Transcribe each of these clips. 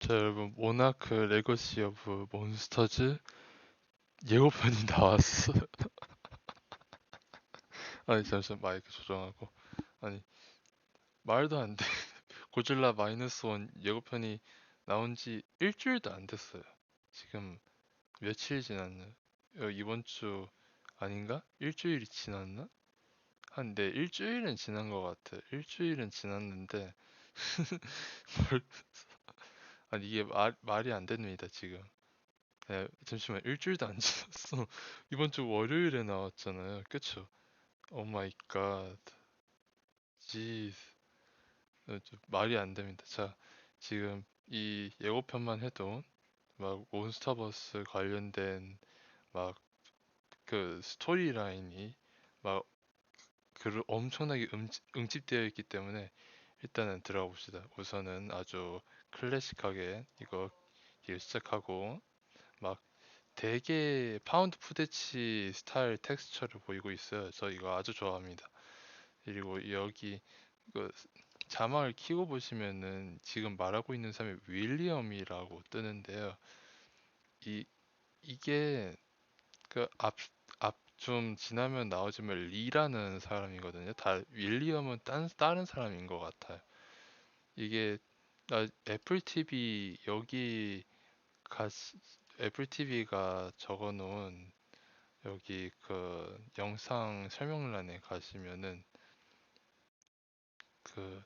자, 여러분, 모나크 레거시 오브 몬스터즈 예고편이 나왔어. 아니, 잠시만, 마이크 조정하고. 아니, 말도 안 돼. 고질라 마이너스 원 예고편이 나온 지 일주일도 안 됐어요. 지금 며칠 지났나? 이번 주 아닌가? 일주일이 지났나? 네, 일주일은 지난 것 같아. 일주일은 지났는데, 아니, 이게 말이 안 됩니다, 지금. 네, 잠시만, 일주일도 안 지났어. 이번 주 월요일에 나왔잖아요. 그쵸? 오 마이 갓. 지 말이 안 됩니다. 자, 지금 이 예고편만 해도 막 몬스터버스 관련된 막 그 스토리라인이 막 엄청나게 응집되어 있기 때문에 일단은 들어가 봅시다. 우선은 아주 클래식하게 이거 시작하고 막 되게 파운드 푸대치 스타일 텍스처를 보이고 있어요. 저 이거 아주 좋아합니다. 그리고 여기 그 자막을 키고 보시면은 지금 말하고 있는 사람이 윌리엄이라고 뜨는데요. 이 이게 그 앞 좀 지나면 나오지만 리라는 사람이거든요. 다 윌리엄은 다른 사람인 것 같아요. 이게 애플 TV 여기 가 애플 TV가 적어놓은 여기 그 영상 설명란에 가시면은 그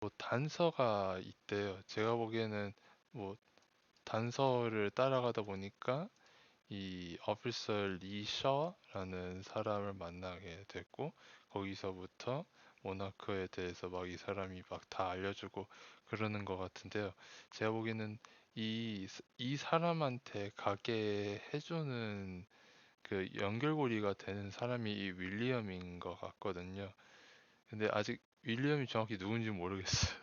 뭐 단서가 있대요. 제가 보기에는 뭐 단서를 따라가다 보니까 이 어피서 리 셔라는 사람을 만나게 됐고 거기서부터 모나크에 대해서 막 이 사람이 막 다 알려주고 그러는 것 같은데요. 제가 보기에는 이 사람한테 가게 해주는 그 연결고리가 되는 사람이 이 윌리엄인 것 같거든요. 근데 아직 윌리엄이 정확히 누군지 모르겠어요.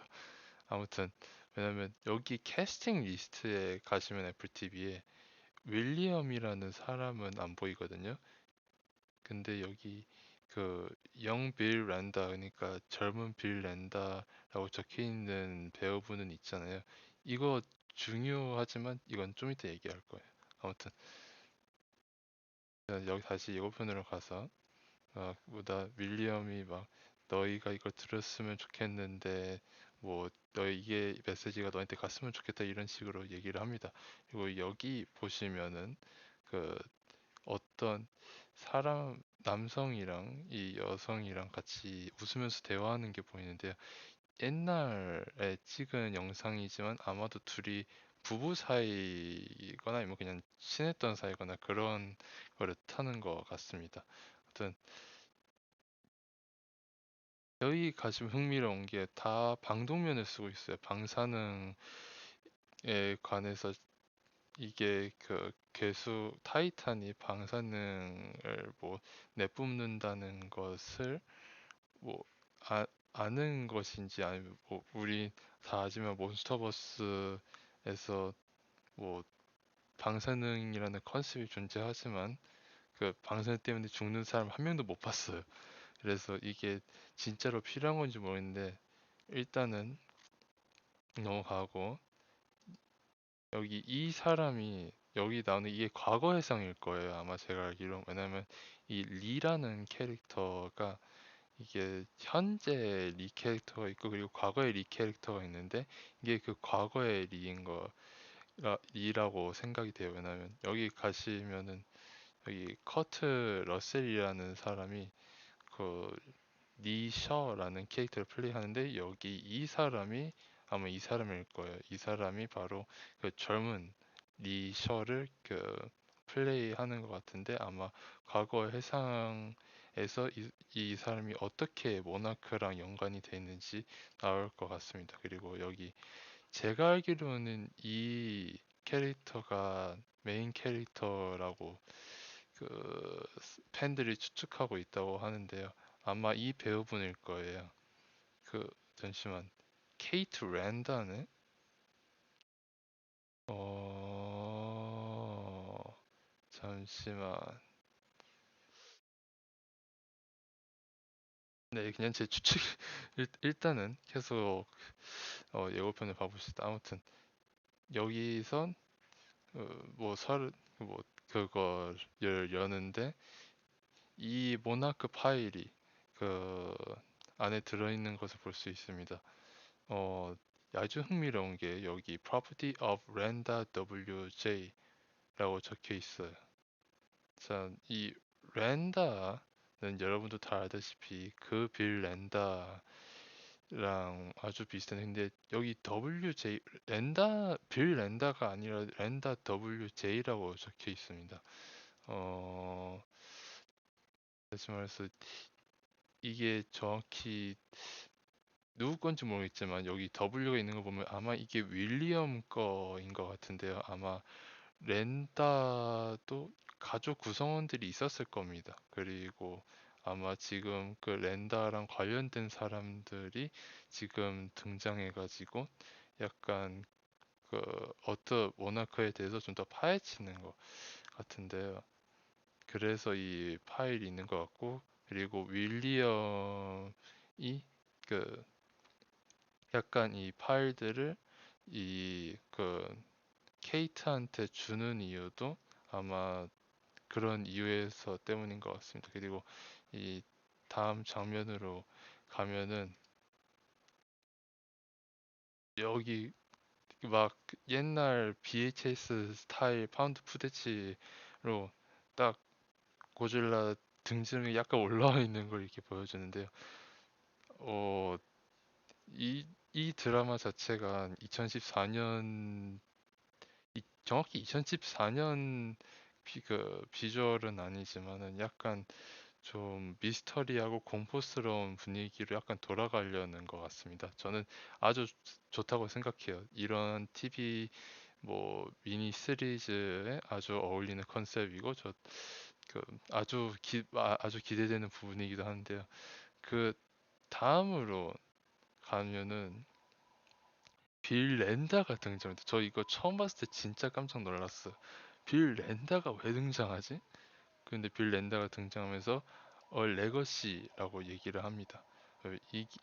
아무튼 왜냐면 여기 캐스팅 리스트에 가시면 애플 TV에 윌리엄이라는 사람은 안 보이거든요. 근데 여기 그 영 빌 란다 그러니까 젊은 빌 란다라고 적혀 있는 배우분은 있잖아요. 이거 중요하지만 이건 좀 이따 얘기할 거예요. 아무튼 여기 다시 예고편으로 가서 뭐다 윌리엄이 막 너희가 이걸 들었으면 좋겠는데 뭐 너희 이게 메시지가 너한테 갔으면 좋겠다 이런 식으로 얘기를 합니다. 그리고 여기 보시면은 그 어떤 사람 남성이랑 이 여성이랑 같이 웃으면서 대화하는 게 보이는데요. 옛날에 찍은 영상이지만 아마도 둘이 부부 사이거나 아니면 그냥 친했던 사이거나 그런 거를 타는 것 같습니다. 아무튼 여기 가시면 흥미로운 게 다 방독면을 쓰고 있어요. 방사능에 관해서 이게 그 괴수 타이탄이 방사능을 뭐 내뿜는다는 것을 뭐 아는 것인지 아니면 뭐 우리 다 아지만 몬스터버스에서 뭐 방사능이라는 컨셉이 존재하지만 그 방사능 때문에 죽는 사람 한 명도 못 봤어요. 그래서 이게 진짜로 필요한 건지 모르겠는데 일단은 넘어가고 여기 이 사람이 여기 나오는 이게 과거 해상일 거예요. 아마 제가 알기로. 왜냐면 이 리라는 캐릭터가 이게 현재 리 캐릭터가 있고 그리고 과거의 리 캐릭터가 있는데 이게 그 과거의 리라고 생각이 돼요. 왜냐면 여기 가시면은 여기 커트 러셀이라는 사람이 그 니셔라는 캐릭터를 플레이하는데 여기 이 사람이 아마 이 사람일 거예요. 이 사람이 바로 그 젊은 니셔를 그 플레이하는 것 같은데 아마 과거 해상에서 이 사람이 어떻게 모나크랑 연관이 돼 있는지 나올 것 같습니다. 그리고 여기 제가 알기로는 이 캐릭터가 메인 캐릭터라고 그 팬들이 추측하고 있다고 하는데요. 아마 이 배우분일 거예요. 그 잠시만 케이트 랜다네? 잠시만. 네, 그냥 제 추측 일단은 계속 예고편을 봐봅시다. 아무튼 여기선 뭐 서로 뭐 그걸 여는데 이 모나크 파일이 그 안에 들어있는 것을 볼 수 있습니다. 어, 아주 흥미로운 게 여기 property of lambda wj라고 적혀 있어요. 자, 이 랜다는 여러분도 다 알다시피 그 빌 랜다랑 아주 비슷한데 근데 여기 WJ 빌 랜다가 아니라 랜다 WJ라고 적혀 있습니다. 어, 다시 말해서 이게 정확히 누구 건지 모르겠지만 여기 W가 있는 거 보면 아마 이게 윌리엄 거인 것 같은데요. 아마 렌다도 가족 구성원들이 있었을 겁니다. 그리고 아마 지금 그 렌다랑 관련된 사람들이 지금 등장해가지고 약간 그 어떤 모나크에 대해서 좀 더 파헤치는 것 같은데요. 그래서 이 파일이 있는 것 같고 그리고 윌리엄이 그 약간 이 파일들을 이 그 케이트한테 주는 이유도 아마 그런 이유에서 때문인 것 같습니다. 그리고 이 다음 장면으로 가면은 여기 막 옛날 VHS 스타일 파운드 푸테치로 딱 고질라 등등이 약간 올라와 있는 걸 이렇게 보여주는데요. 어, 이 드라마 자체가 2014년, 정확히 2014년 비주얼은 아니지만은 약간 좀 미스터리하고 공포스러운 분위기로 약간 돌아가려는 것 같습니다. 저는 아주 좋다고 생각해요. 이런 TV 뭐 미니 시리즈에 아주 어울리는 컨셉이고 저 그 아주 기대되는 부분이기도 한데요. 그 다음으로 가면은 빌 랜다가 등장합니다. 저 이거 처음 봤을 때 진짜 깜짝 놀랐어요. 빌 랜다가 왜 등장하지? 근데 빌 랜다가 등장하면서 레거시라고 얘기를 합니다.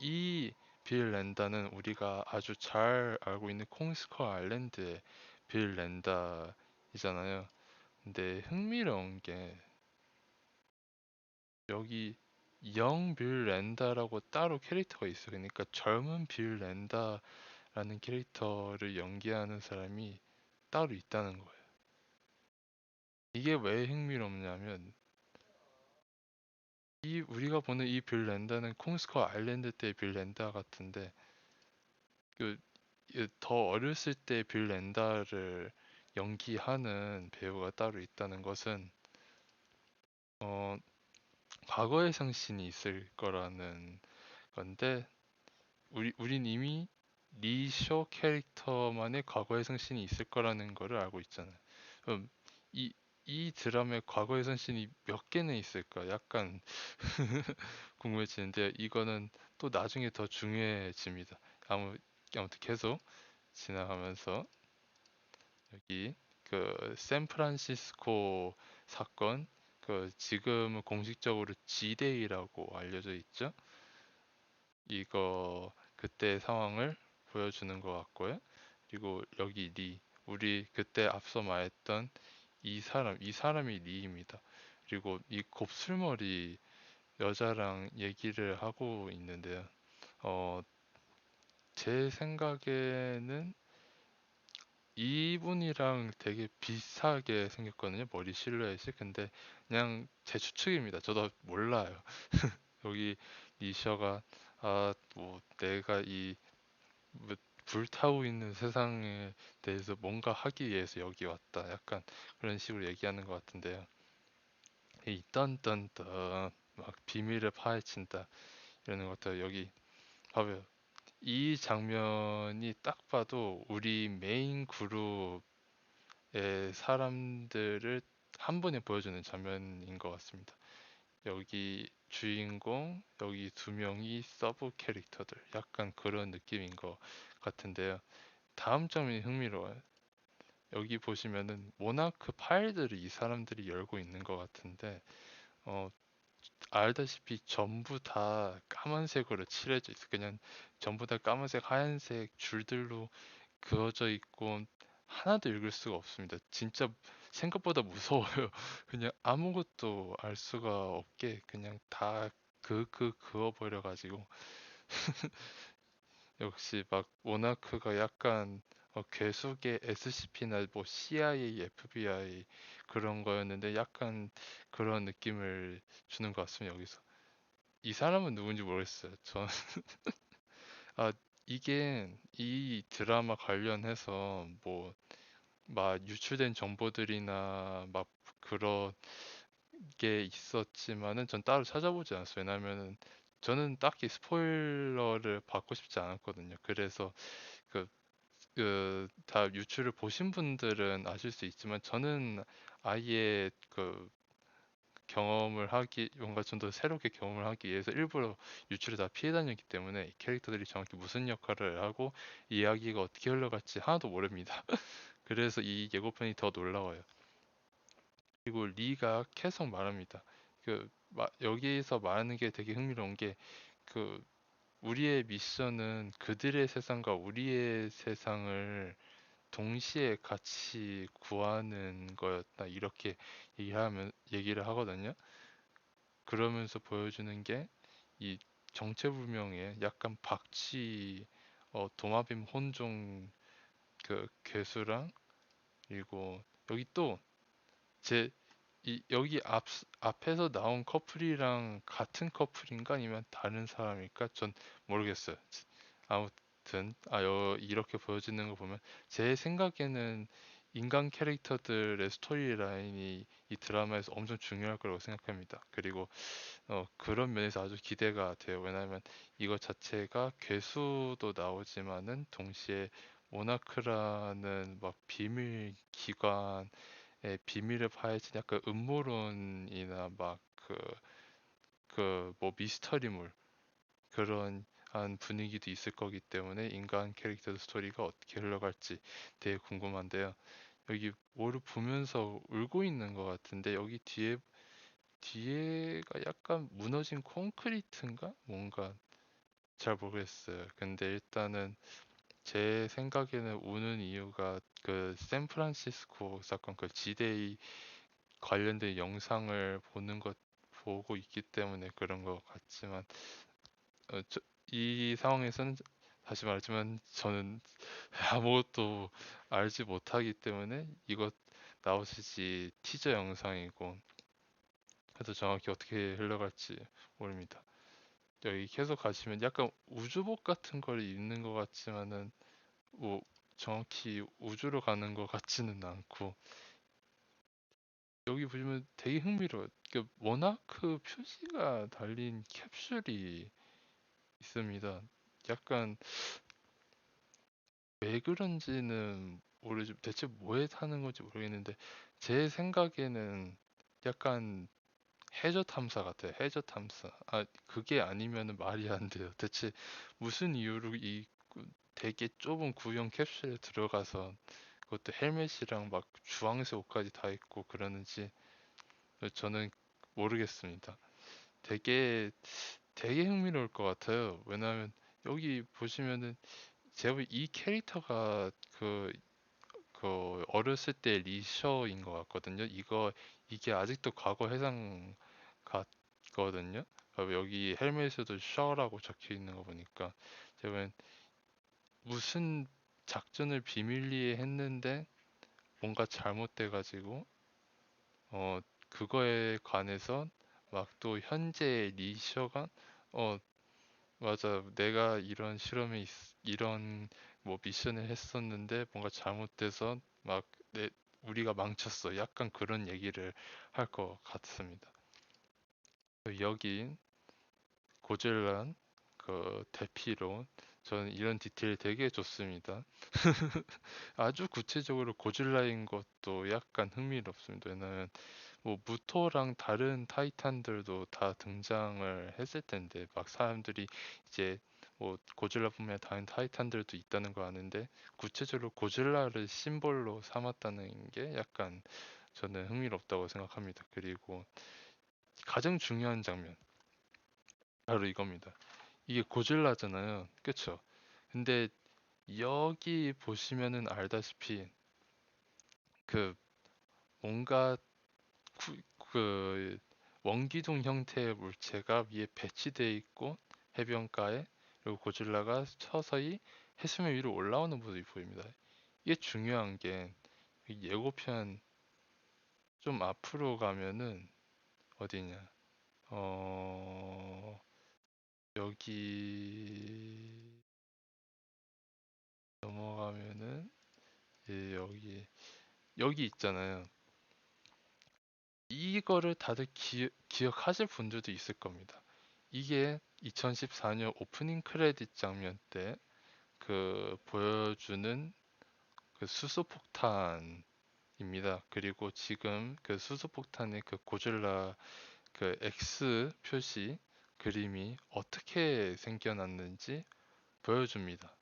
이빌 랜다는 우리가 아주 잘 알고 있는 콩스커 아일랜드의 빌 랜다이잖아요. 근데 흥미로운 게 여기 영 빌 랜다라고 따로 캐릭터가 있어요. 그러니까 젊은 빌 랜다라는 캐릭터를 연기하는 사람이 따로 있다는 거예요. 이게 왜 흥미롭냐면 이 우리가 보는 이 빌 랜다는 콩스커 아일랜드 때 빌 랜다 같은데 그 더 어렸을 때 빌 랜다를 연기하는 배우가 따로 있다는 것은 어, 과거의 상신이 있을 거라는 건데 우린 이미 리쇼 캐릭터만의 과거의 상신이 있을 거라는 거를 알고 있잖아요. 그럼 이, 이 드라마의 과거의 상신이 몇 개나 있을까? 약간 궁금해지는데 이거는 또 나중에 더 중요해집니다. 아무튼 계속 지나가면서 여기 그 샌프란시스코 사건 그 지금은 공식적으로 지데이라고 알려져 있죠. 이거 그때 상황을 보여주는 것 같고요. 그리고 여기 우리 그때 앞서 말했던 이 사람이 리입니다. 그리고 이 곱슬머리 여자랑 얘기를 하고 있는데요. 어, 제 생각에는 이분이랑 되게 비슷하게 생겼거든요. 머리 실루엣이. 근데 그냥 제 추측입니다. 저도 몰라요. 여기 니셔가 뭐 내가 뭐 불타고 있는 세상에 대해서 뭔가 하기 위해서 여기 왔다. 약간 그런 식으로 얘기하는 것 같은데요. 이 딴딴딴 막 비밀을 파헤친다 이러는 것들 여기 봐봐요. 이 장면이 딱 봐도 우리 메인 그룹의 사람들을 한 번에 보여주는 장면인 것 같습니다. 여기 주인공, 여기 두 명이 서브 캐릭터들, 약간 그런 느낌인 것 같은데요. 다음 장면이 흥미로워요. 여기 보시면은 모나크 파일들을 이 사람들이 열고 있는 것 같은데, 어, 알다시피 전부 다 까만색으로 칠해져 있어. 그냥 전부 다 까만색, 하얀색 줄들로 그어져 있고 하나도 읽을 수가 없습니다. 진짜 생각보다 무서워요. 그냥 아무것도 알 수가 없게 그냥 다 그어버려가지고 역시 막 모나크가 약간 괴수계 SCP나 뭐 CIA, FBI 그런 거였는데 약간 그런 느낌을 주는 것 같습니다. 여기서 이 사람은 누군지 모르겠어요. 전 아 이게 이 드라마 관련해서 뭐 막 유출된 정보들이나 막 그런 게 있었지만은 전 따로 찾아보지 않았어요. 왜냐면은 저는 딱히 스포일러를 받고 싶지 않았거든요. 그래서 그, 다 유출을 보신 분들은 아실 수 있지만 저는 아예 경험을 하기 뭔가 좀 더 새롭게 경험을 하기 위해서 일부러 유출을 다 피해 다녔기 때문에 이 캐릭터들이 정확히 무슨 역할을 하고 이야기가 어떻게 흘러갈지 하나도 모릅니다. 그래서 이 예고편이 더 놀라워요. 그리고 리가 계속 말합니다. 여기서 말하는 게 되게 흥미로운 게 그 우리의 미션은 그들의 세상과 우리의 세상을 동시에 같이 구하는 거였다. 이렇게 얘기를 하거든요. 그러면서 보여주는 게 이 정체불명의 약간 박쥐 도마뱀 혼종 괴수랑 그리고 여기 또 제 여기 앞에서 나온 커플이랑 같은 커플인가 아니면 다른 사람일까? 전 모르겠어요. 아무튼 이렇게 보여지는 거 보면 제 생각에는 인간 캐릭터들의 스토리 라인이 이 드라마에서 엄청 중요할 거라고 생각합니다. 그리고 그런 면에서 아주 기대가 돼요. 왜냐하면 이것 자체가 괴수도 나오지만은 동시에 모나크라는 막 비밀 기관 비밀을 파헤친 약간 음모론이나 막 뭐 미스터리물 그런 한 분위기도 있을 거기 때문에 인간 캐릭터 스토리가 어떻게 흘러갈지 되게 궁금한데요. 여기 뭐를 보면서 울고 있는 것 같은데 여기 뒤에가 약간 무너진 콘크리트인가? 뭔가 잘 모르겠어요. 근데 일단은 제 생각에는 우는 이유가 그 샌프란시스코 사건 그 지데이 관련된 영상을 보고 있기 때문에 그런 것 같지만 이 상황에서는 다시 말하지만 저는 아무것도 알지 못하기 때문에 이것 나오시지 티저 영상이고 그래서 정확히 어떻게 흘러갈지 모릅니다. 여기 계속 가시면 약간 우주복 같은 걸 입는 것 같지만은 뭐 정확히 우주로 가는 것 같지는 않고 여기 보시면 되게 흥미로워요. 모나크 표지가 달린 캡슐이 있습니다. 약간 왜 그런지는 모르지 대체 뭐에 타는 건지 모르겠는데 제 생각에는 약간 해저 탐사 같아요. 해저 탐사. 그게 아니면은 말이 안 돼요. 대체 무슨 이유로 되게 좁은 구형 캡슐에 들어가서 그것도 헬멧이랑 막 주황색 옷까지 다 입고 그러는지 저는 모르겠습니다. 되게 되게 흥미로울 것 같아요. 왜냐하면 여기 보시면은 제가 이 캐릭터가 어렸을 때 리셔인 것 같거든요. 이게 아직도 과거 해상 같거든요. 여기 헬멧에도 셔라고 적혀 있는 거 보니까 제가 보면 무슨 작전을 비밀리에 했는데 뭔가 잘못돼가지고 그거에 관해서 막 또 현재 리셔가 어 맞아. 내가 이런 뭐 미션을 했었는데 뭔가 잘못돼서 막 우리가 망쳤어. 약간 그런 얘기를 할 것 같습니다. 여기 고질란 대피로 저는 이런 디테일 되게 좋습니다. 아주 구체적으로 고질라인 것도 약간 흥미롭습니다. 왜냐면 뭐 무토랑 다른 타이탄들도 다 등장을 했을 텐데 막 사람들이 이제 뭐 고질라뿐만 아니라 다른 타이탄들도 있다는 거 아는데 구체적으로 고질라를 심볼로 삼았다는 게 약간 저는 흥미롭다고 생각합니다. 그리고 가장 중요한 장면 바로 이겁니다. 이게 고질라잖아요. 그쵸? 근데 여기 보시면은 알다시피 그 뭔가 그 원기둥 형태의 물체가 위에 배치되어 있고 해변가에, 그리고 고질라가 서서히 해수면 위로 올라오는 모습이 보입니다. 이게 중요한 게 예고편 좀 앞으로 가면은 어디냐? 어 여기 넘어가면은 여기 있잖아요. 이거를 다들 기억하실 분들도 있을 겁니다. 이게 2014년 오프닝 크레딧 장면 때 그 보여주는 그 수소폭탄입니다. 그리고 지금 그 수소폭탄의 그 고질라 그 X 표시 그림이 어떻게 생겨났는지 보여줍니다.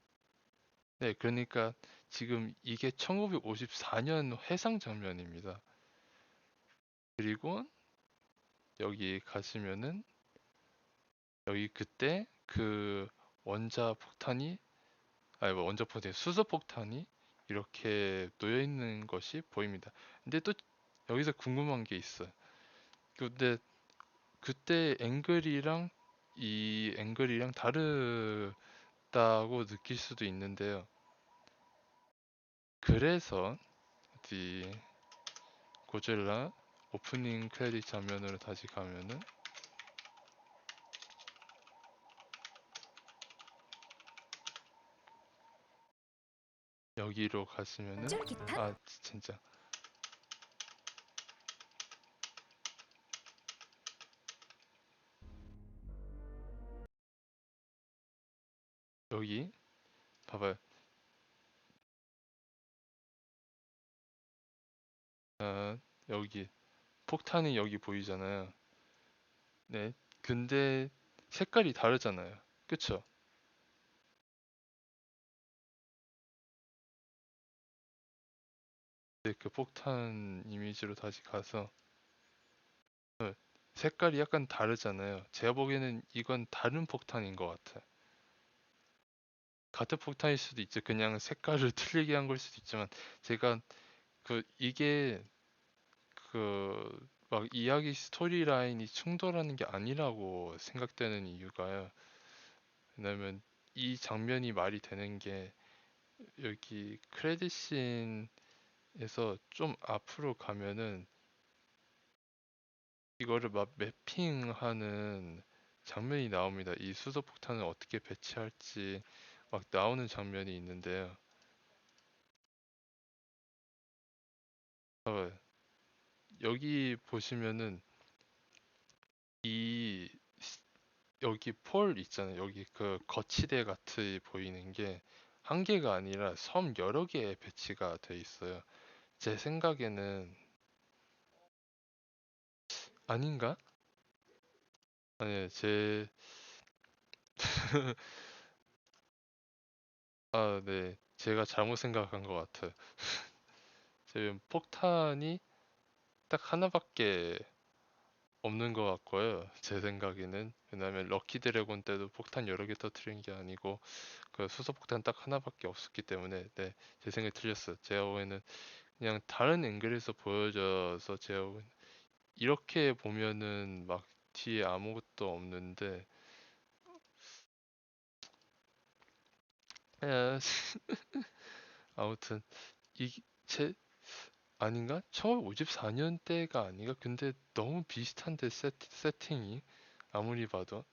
네, 그러니까 지금 이게 1954년 해상 장면입니다. 그리고 여기 가시면은 여기 그때 그 원자 폭탄이 아니 뭐 원자 폭탄 수소 폭탄이 이렇게 놓여 있는 것이 보입니다. 근데 또 여기서 궁금한 게 있어요. 근데 그때 앵글이랑 이 앵글이랑 다르다고 느낄 수도 있는데요. 그래서 어디 고질라 오프닝 크레딧 장면으로 다시 가면은 여기로 가시면은 쫄깃한 아 진짜 여기 봐봐요. 아, 여기 폭탄이 여기 보이잖아요. 네. 근데 색깔이 다르잖아요. 그쵸? 네, 그 폭탄 이미지로 다시 가서 색깔이 약간 다르잖아요. 제가 보기에는 이건 다른 폭탄인 것 같아요. 같은 폭탄일 수도 있죠. 그냥 색깔을 틀리게 한 걸 수도 있지만 제가 이게 막 이야기 스토리 라인이 충돌하는 게 아니라고 생각되는 이유가요. 왜냐면 이 장면이 말이 되는 게 여기 크레딧 씬에서 좀 앞으로 가면은 이거를 막 매핑하는 장면이 나옵니다. 이 수소폭탄을 어떻게 배치할지 막 나오는 장면이 있는데요. 어, 여기 보시면은 이 여기 폴 있잖아요. 여기 그 거치대 같이 보이는 게 한 개가 아니라 섬 여러 개에 배치가 돼 있어요. 제 생각에는 아닌가? 아니, 네. 제가 잘못 생각한 것 같아요. 지금 폭탄이 딱 하나밖에 없는 것 같고요. 제 생각에는. 왜냐하면 럭키 드래곤 때도 폭탄 여러 개 터트린 게 아니고 그 수소폭탄 딱 하나밖에 없었기 때문에 네, 제 생각이 틀렸어요. 제가 보기에는 그냥 다른 앵글에서 보여져서 제가 보기에는 이렇게 보면은 막 뒤에 아무것도 없는데 에, 아무튼 이제 아닌가? 1954년대가 아닌가? 근데 너무 비슷한데 세팅이 아무리 봐도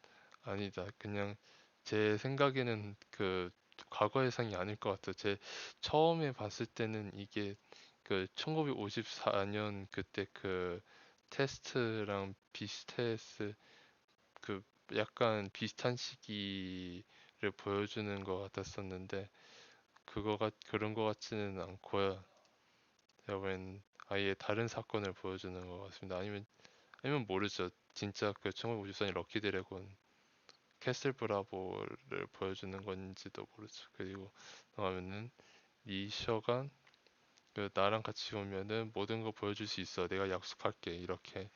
아니다. 그냥 제 생각에는 그 과거 예상이 아닐 것 같아. 제 처음에 봤을 때는 이게 그 1954년 그때 그 테스트랑 비슷했을 그 약간 비슷한 시기를 보여주는 것 같았었는데 그거가 그런 것 같지는 않고요. 제가 보기엔 아예 다른 사건을 보여주는 것 같습니다. 아니면 모르죠. 진짜 그 1954년 럭키 드래곤 캐슬 브라보를 보여주는 건지도 모르죠. 그리고 나가면은 리셔가 그 나랑 같이 오면은 모든 거 보여줄 수 있어. 내가 약속할게. 이렇게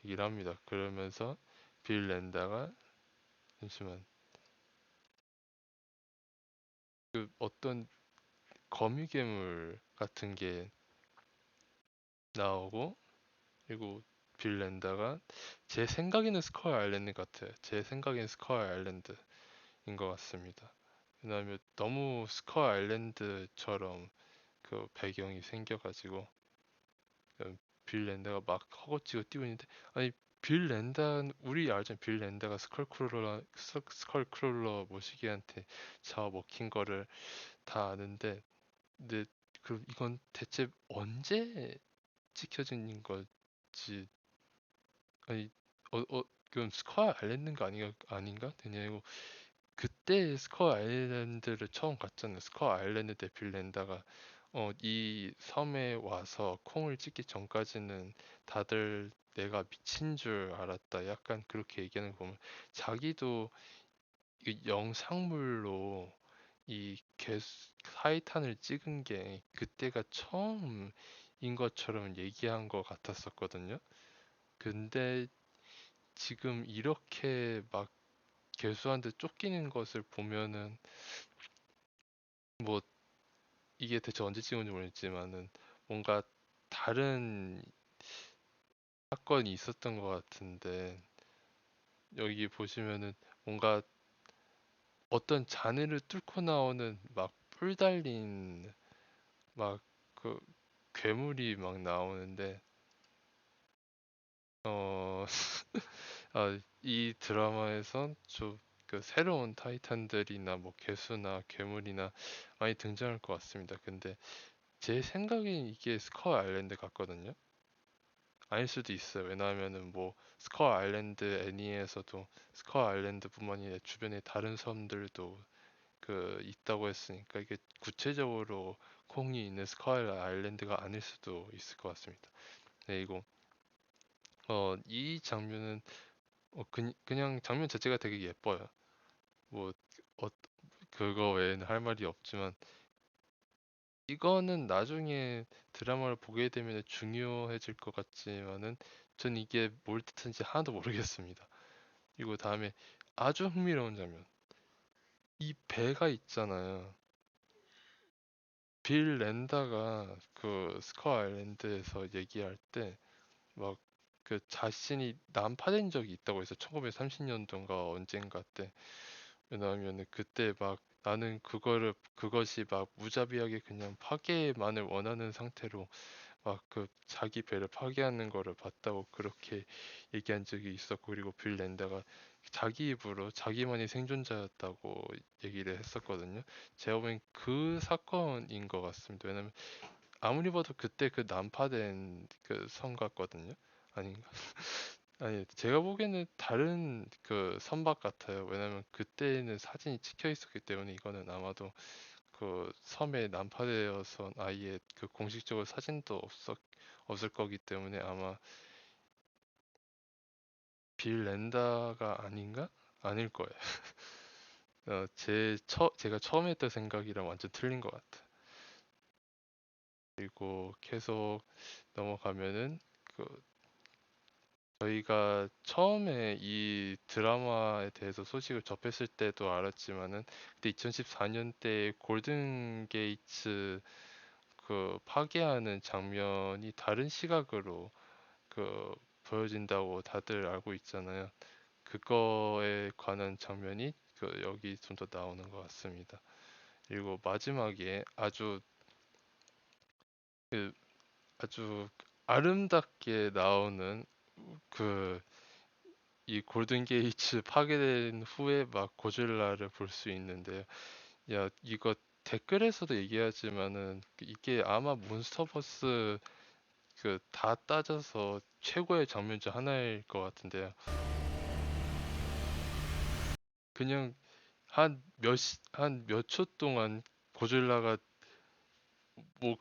얘기를 합니다. 그러면서 빌 랜다가 잠시만 그 어떤 거미 괴물 같은 게 나오고, 그리고 빌 랜다가 제 생각에는 스커 아일랜드 같아요. 제 생각에는 스커 아일랜드인 것 같습니다. 왜냐하면 너무 스커 아일랜드처럼 그 배경이 생겨가지고 빌 랜다가 막 허겁지겁 뛰고 있는데, 아니 빌 랜다, 우리 알잖아. 빌 랜다가 스컬크롤러 모시기한테 잡아먹힌 거를 다 아는데, 근데 그 이건 대체 언제 찍혀진 거지? 아니 그럼 스퀘어 아일랜드가 아닌가 되냐고. 그때 스퀘어 아일랜드를 처음 갔잖아요. 스퀘어 아일랜드 대 빌랜다가 이 섬에 와서 콩을 찍기 전까지는 다들 내가 미친 줄 알았다, 약간 그렇게 얘기하는 거 보면, 자기도 이 영상물로 이 타이탄을 찍은 게 그때가 처음인 것처럼 얘기한 것 같았었거든요. 근데 지금 이렇게 막 개수한테 쫓기는 것을 보면은, 뭐 이게 대체 언제 찍은지 모르겠지만은 뭔가 다른 사건이 있었던 것 같은데, 여기 보시면은 뭔가 어떤 잔해를 뚫고 나오는 막 뿔 달린 막 그 괴물이 막 나오는데, 어, 이 드라마에선 그 새로운 타이탄들이나 뭐 개수나 괴물이나 많이 등장할 것 같습니다. 근데 제 생각엔 이게 스커 아일랜드 같거든요. 아닐 수도 있어요. 왜냐하면은 뭐 스커 아일랜드 애니에서도 스커 아일랜드뿐만이 아니라 주변에 다른 섬들도 그 있다고 했으니까, 이게 구체적으로 콩이 있는 스커 아일랜드가 아닐 수도 있을 것 같습니다. 네, 이거 이 장면은 그냥 장면 자체가 되게 예뻐요. 뭐 어, 그거 외에는 할 말이 없지만, 이거는 나중에 드라마를 보게 되면 중요해질 것 같지만은 전 이게 뭘 뜻하는지 하나도 모르겠습니다. 그리고 다음에 아주 흥미로운 장면. 이 배가 있잖아요. 빌 랜다가 그 스커 아일랜드에서 얘기할 때 막 그 자신이 난파된 적이 있다고 해서 1930년도인가 언젠가 때. 왜냐하면 그때 막 나는 그것이 막 무자비하게 그냥 파괴만을 원하는 상태로 막 그 자기 배를 파괴하는 거를 봤다고 그렇게 얘기한 적이 있었고, 그리고 빌 랜다가 자기 입으로 자기만이 생존자였다고 얘기를 했었거든요. 제가 보기엔 그 사건인 것 같습니다. 왜냐면 아무리 봐도 그때 그 난파된 그 성 같거든요. 아닌가? 아니, 제가 보기에는 다른 그 선박 같아요. 왜냐면 그때는 사진이 찍혀 있었기 때문에, 이거는 아마도 그 섬에 난파되어서 아예 그 공식적으로 사진도 없을 거기 때문에 아마 빌 랜다가 아닌가? 아닐 거예요. 제가 처음에 했던 생각이랑 완전 틀린 것 같아. 그리고 계속 넘어가면은 그 저희가 처음에 이 드라마에 대해서 소식을 접했을 때도 알았지만은, 그때 2014년대 골든 게이츠 그 파괴하는 장면이 다른 시각으로 그 보여진다고 다들 알고 있잖아요. 그거에 관한 장면이 여기 좀 더 나오는 것 같습니다. 그리고 마지막에 그 아주 아름답게 나오는 그 이 골든 게이츠 파괴된 후에 막 고질라를 볼 수 있는데요. 야, 이거 댓글에서도 얘기하지만은 이게 아마 몬스터버스 그 다 따져서 최고의 장면 중 하나일 것 같은데요. 그냥 한 몇 초 동안 고질라가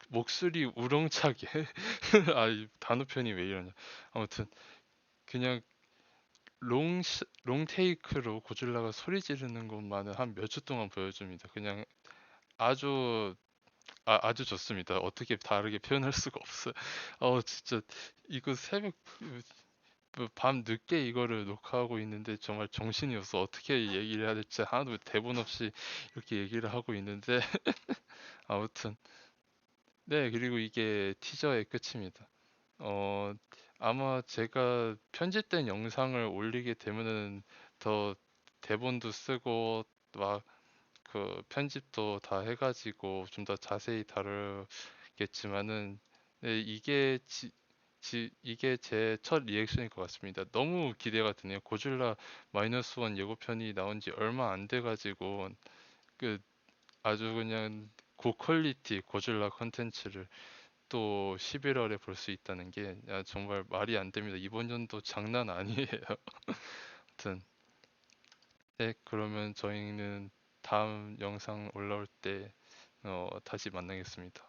목소리 우렁차게 이 단어 편이 왜 이러냐. 아무튼 그냥 롱 테이크로 고질라가 소리 지르는 것만은 한 몇 초 동안 보여줍니다. 그냥 아주 아주 좋습니다. 어떻게 다르게 표현할 수가 없어요. 진짜 이거 새벽 밤 늦게 이거를 녹화하고 있는데 정말 정신이 없어. 어떻게 얘기를 해야 될지 하나도 대본 없이 이렇게 얘기를 하고 있는데 아무튼 네, 그리고 이게 티저의 끝입니다. 어, 아마 제가 편집된 영상을 올리게 되면은 더 대본도 쓰고 막 그 편집도 다 해가지고 좀 더 자세히 다루겠지만은 네, 이게 제 첫 리액션일 것 같습니다. 너무 기대가 되네요. 고질라 마이너스 원 예고편이 나온 지 얼마 안 돼가지고 그 아주 그냥 고퀄리티 고질라 컨텐츠를 또 11월에 볼 수 있다는 게 야, 정말 말이 안 됩니다. 이번 연도 장난 아니에요. 아무튼 네, 그러면 저희는 다음 영상 올라올 때 다시 만나겠습니다.